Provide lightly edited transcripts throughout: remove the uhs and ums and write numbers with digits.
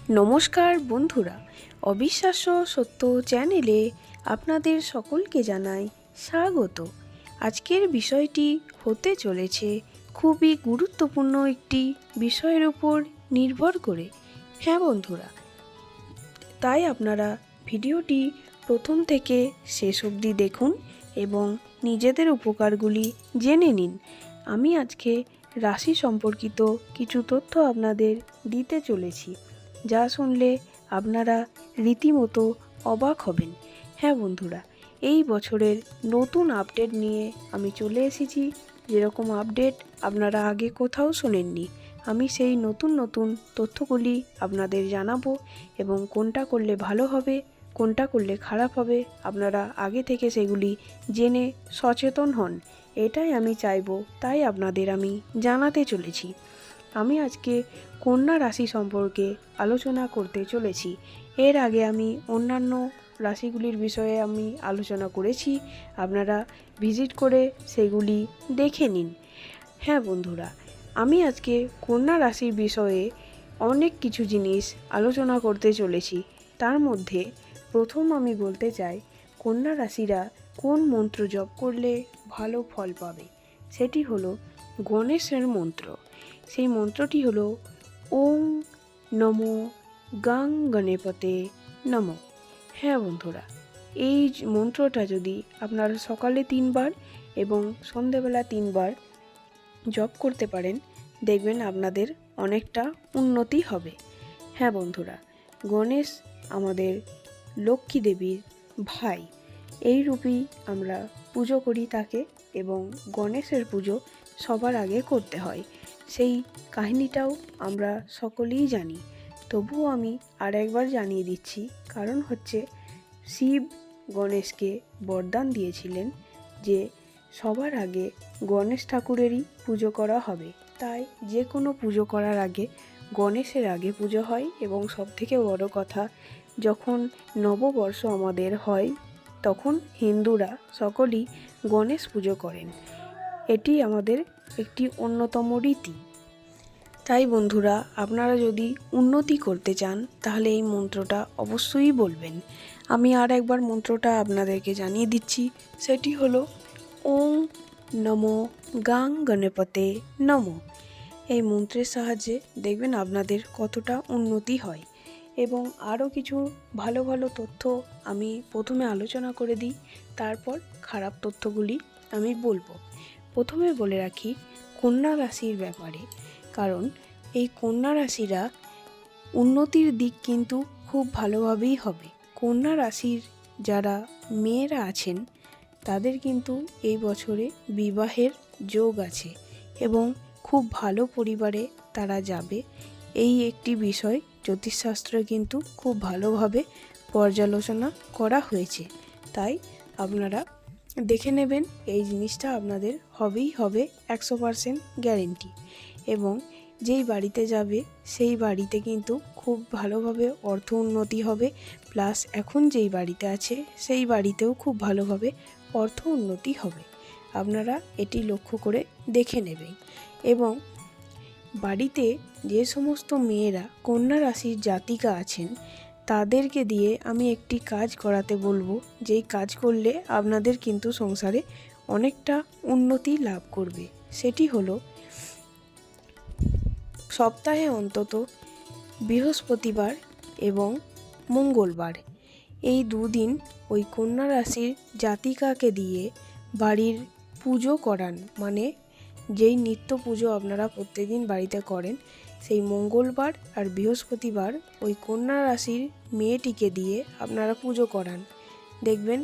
নমস্কার বন্ধুরা, অবিশ্বাস্য সত্য চ্যানেলে আপনাদের সকলকে জানাই স্বাগত। আজকের বিষয়টি হতে চলেছে খুবই গুরুত্বপূর্ণ একটি বিষয়ের উপর নির্ভর করে। হ্যাঁ বন্ধুরা, তাই আপনারা ভিডিওটি প্রথম থেকে শেষ অবধি দেখুন এবং নিজেদের উপকারগুলি জেনে নিন। আমি আজকে রাশি সম্পর্কিত কিছু তথ্য আপনাদের দিতে চলেছি, যা শুনলে আপনারা রীতিমতো অবাক হবেন। হ্যাঁ বন্ধুরা, এই বছরের নতুন আপডেট নিয়ে আমি চলে এসেছি। যেরকম আপডেট আপনারা আগে কোথাও শোনেননি, আমি সেই নতুন নতুন তথ্যগুলি আপনাদের জানাবো এবং কোনটা করলে ভালো হবে, কোনটা করলে খারাপ হবে, আপনারা আগে থেকে সেগুলি জেনে সচেতন হন, এটাই আমি চাইবো। তাই আপনাদের আমি জানাতে চলেছি। আমি আজকে কন্যা রাশি সম্পর্কে আলোচনা করতে চলেছি। এর আগে আমি অন্যান্য রাশিগুলির বিষয়ে আমি আলোচনা করেছি, আপনারা ভিজিট করে সেগুলি দেখে নিন। হ্যাঁ বন্ধুরা, আমি আজকে কন্যা রাশির বিষয়ে অনেক কিছু জিনিস আলোচনা করতে চলেছি। তার মধ্যে প্রথম আমি বলতে চাই, কন্যা রাশিরা কোন মন্ত্র জপ করলে ভালো ফল পাবে। সেটি হলো গণেশের মন্ত্র। সেই মন্ত্রটি হলো ওং নমো গাং গণপতে নমঃ। হ্যাঁ বন্ধুরা, এই মন্ত্রটা যদি আপনারা সকালে 3 বার এবং সন্ধেবেলা 3 বার জপ করতে পারেন, দেখবেন আপনাদের অনেকটা উন্নতি হবে। হ্যাঁ বন্ধুরা, গণেশ আমাদের লক্ষ্মী দেবীর ভাই, এই রূপেই আমরা পুজো করি তাকে, এবং গণেশের পুজো সবার আগে করতে হয়। সেই কাহিনীটাও আমরা সকলেই জানি, তবুও আমি আর একবার জানিয়ে দিচ্ছি। কারণ হচ্ছে, শিব গণেশকে বরদান দিয়েছিলেন যে সবার আগে গণেশ ঠাকুরেরই পুজো করা হবে। তাই যে কোনো পুজো করার আগে গণেশের আগে পুজো হয়। এবং সবথেকে বড় কথা, যখন নববর্ষ আমাদের হয়, তখন হিন্দুরা সকলেই গণেশ পুজো করেন। এটি আমাদের একটি অন্যতম রীতি। তাই বন্ধুরা, আপনারা যদি উন্নতি করতে চান তাহলে এই মন্ত্রটা অবশ্যই বলবেন। আমি আর একবার মন্ত্রটা আপনাদেরকে জানিয়ে দিচ্ছি। সেটি হলো ওং নমো গাং গণপতে নমঃ। এই মন্ত্রের সাহায্যে দেখবেন আপনাদের কতটা উন্নতি হয়। এবং আরও কিছু ভালো ভালো তথ্য আমি প্রথমে আলোচনা করে দিই, তারপর খারাপ তথ্যগুলি আমি বলবো। প্রথমে বলে রাখি কন্যা রাশির ব্যাপারে, কারণ এই কন্যা রাশিরা উন্নতির দিক কিন্তু খুব ভালোভাবেই হবে। কন্যা রাশির যারা মেয়েরা আছেন, তাদের কিন্তু এই বছরে বিবাহের যোগ আছে এবং খুব ভালো পরিবারে তারা যাবে। এই একটি বিষয় জ্যোতিষশাস্ত্রে কিন্তু খুব ভালোভাবে পর্যালোচনা করা হয়েছে। তাই আপনারা দেখে নেবেন, এই জিনিসটা আপনাদের হবেই হবে, 100% গ্যারেন্টি। এবং যেই বাড়িতে যাবে সেই বাড়িতে কিন্তু খুব ভালোভাবে অর্থ উন্নতি হবে, প্লাস এখন যেই বাড়িতে আছে সেই বাড়িতেও খুব ভালোভাবে অর্থ উন্নতি হবে। আপনারা এটি লক্ষ্য করে দেখে নেবেন। এবং বাড়িতে যে সমস্ত মেয়েরা কন্যা রাশির জাতিকা আছেন, তাদেরকে দিয়ে আমি একটি কাজ করাতে বলবো, যেই কাজ করলে আপনাদের কিন্তু সংসারে অনেকটা উন্নতি লাভ করবে। সেটি হলো, সপ্তাহে অন্তত বৃহস্পতিবার এবং মঙ্গলবার, এই দুদিন ওই কন্যা রাশির জাতিকাকে দিয়ে বাড়ির পুজো করান। মানে যেই নিত্য পুজো আপনারা প্রত্যেকদিন বাড়িতে করেন, সেই মঙ্গলবার আর বৃহস্পতিবার ওই কন্যা রাশির মেয়েটিকে দিয়ে আপনারা পুজো করান। দেখবেন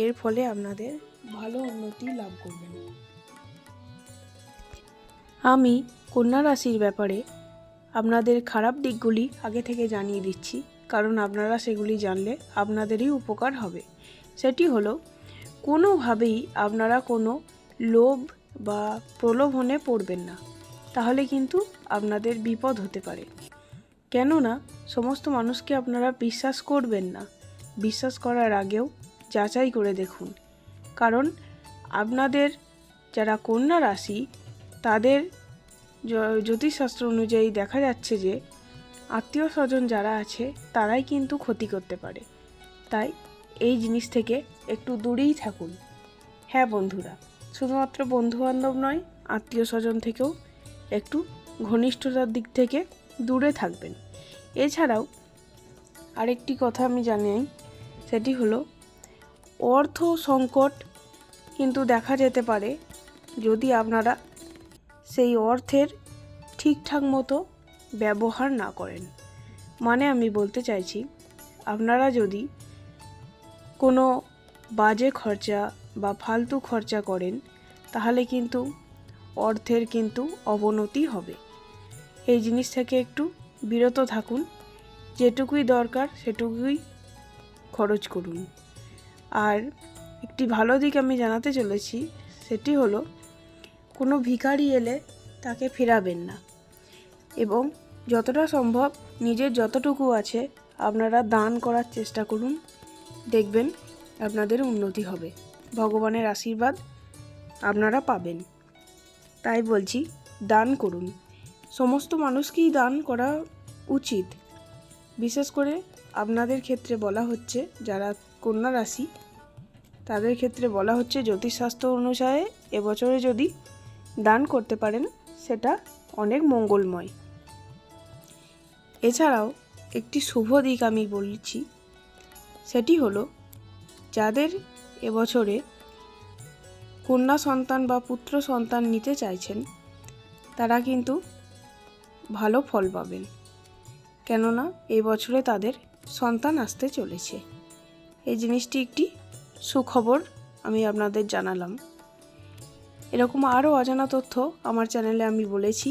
এর ফলে আপনাদের ভালো উন্নতি লাভ করবেন। আমি কন্যা রাশির ব্যাপারে আপনাদের খারাপ দিকগুলি আগে থেকে জানিয়ে দিচ্ছি, কারণ আপনারা সেগুলি জানলে আপনাদেরই উপকার হবে। সেটি হলো, কোনোভাবেই আপনারা কোনো লোভ বা প্রলোভনে পড়বেন না, তাহলে কিন্তু আপনাদের বিপদ হতে পারে। কেননা সমস্ত মানুষকে আপনারা বিশ্বাস করবেন না, বিশ্বাস করার আগেও যাচাই করে দেখুন। কারণ আপনাদের যারা কন্যা রাশি, তাদের জ্যোতিষশাস্ত্র অনুযায়ী দেখা যাচ্ছে যে আত্মীয় স্বজন যারা আছে তারাই কিন্তু ক্ষতি করতে পারে। তাই এই জিনিস থেকে একটু দূরেই থাকুন। হ্যাঁ বন্ধুরা, শুধুমাত্র বন্ধুবান্ধব নয়, আত্মীয় স্বজন থেকেও একটু ঘনিষ্ঠতার দিক থেকে দূরে থাকবেন। এছাড়াও আরেকটি কথা আমি জানাই, সেটি হলো অর্থ সংকট কিন্তু দেখা যেতে পারে যদি আপনারা সেই অর্থের ঠিকঠাক মতো ব্যবহার না করেন। মানে আমি বলতে চাইছি, আপনারা যদি কোনো বাজে খরচা বা ফালতু খরচা করেন তাহলে কিন্তু অর্থের কিন্তু অবনতি হবে। এই জিনিস থেকে একটু বিরত থাকুন। যেটুকুই দরকার সেটুকুই খরচ করুন। আর একটি ভালো দিক আমি জানাতে চলেছি, সেটি হলো কোনো ভিখারি এলে তাকে ফেরাবেন না এবং যতটা সম্ভব নিজের যতটুকু আছে আপনারা দান করার চেষ্টা করুন। দেখবেন আপনাদের উন্নতি হবে, ভগবানের আশীর্বাদ আপনারা পাবেন। তাই বলছি, দান করুন। সমস্ত মানুষকেই দান করা উচিত। বিশেষ করে আপনাদের ক্ষেত্রে বলা হচ্ছে, যারা কন্যা রাশি তাদের ক্ষেত্রে বলা হচ্ছে জ্যোতিষশাস্ত্র অনুসারে এবছরে যদি দান করতে পারেন সেটা অনেক মঙ্গলময়। এছাড়াও একটি শুভ দিক আমি বলছি, সেটি হলো যাদের এবছরে কন্যা সন্তান বা পুত্র সন্তান নিতে চাইছেন তারা কিন্তু ভালো ফল পাবেন, কেননা এই বছরে তাদের সন্তান আসতে চলেছে। এই জিনিসটি একটি সুখবর আমি আপনাদের জানালাম। এরকম আরও অজানা তথ্য আমার চ্যানেলে আমি বলেছি,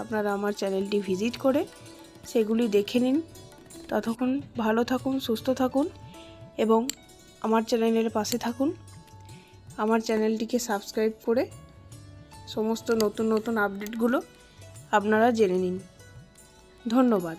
আপনারা আমার চ্যানেলটি ভিজিট করে সেগুলি দেখে নিন। ততক্ষণ ভালো থাকুন, সুস্থ থাকুন এবং আমার চ্যানেলের পাশে থাকুন। আমার চ্যানেলটিকে সাবস্ক্রাইব করে সমস্ত নতুন নতুন আপডেটগুলো আপনারা জেনে নিন। ধন্যবাদ।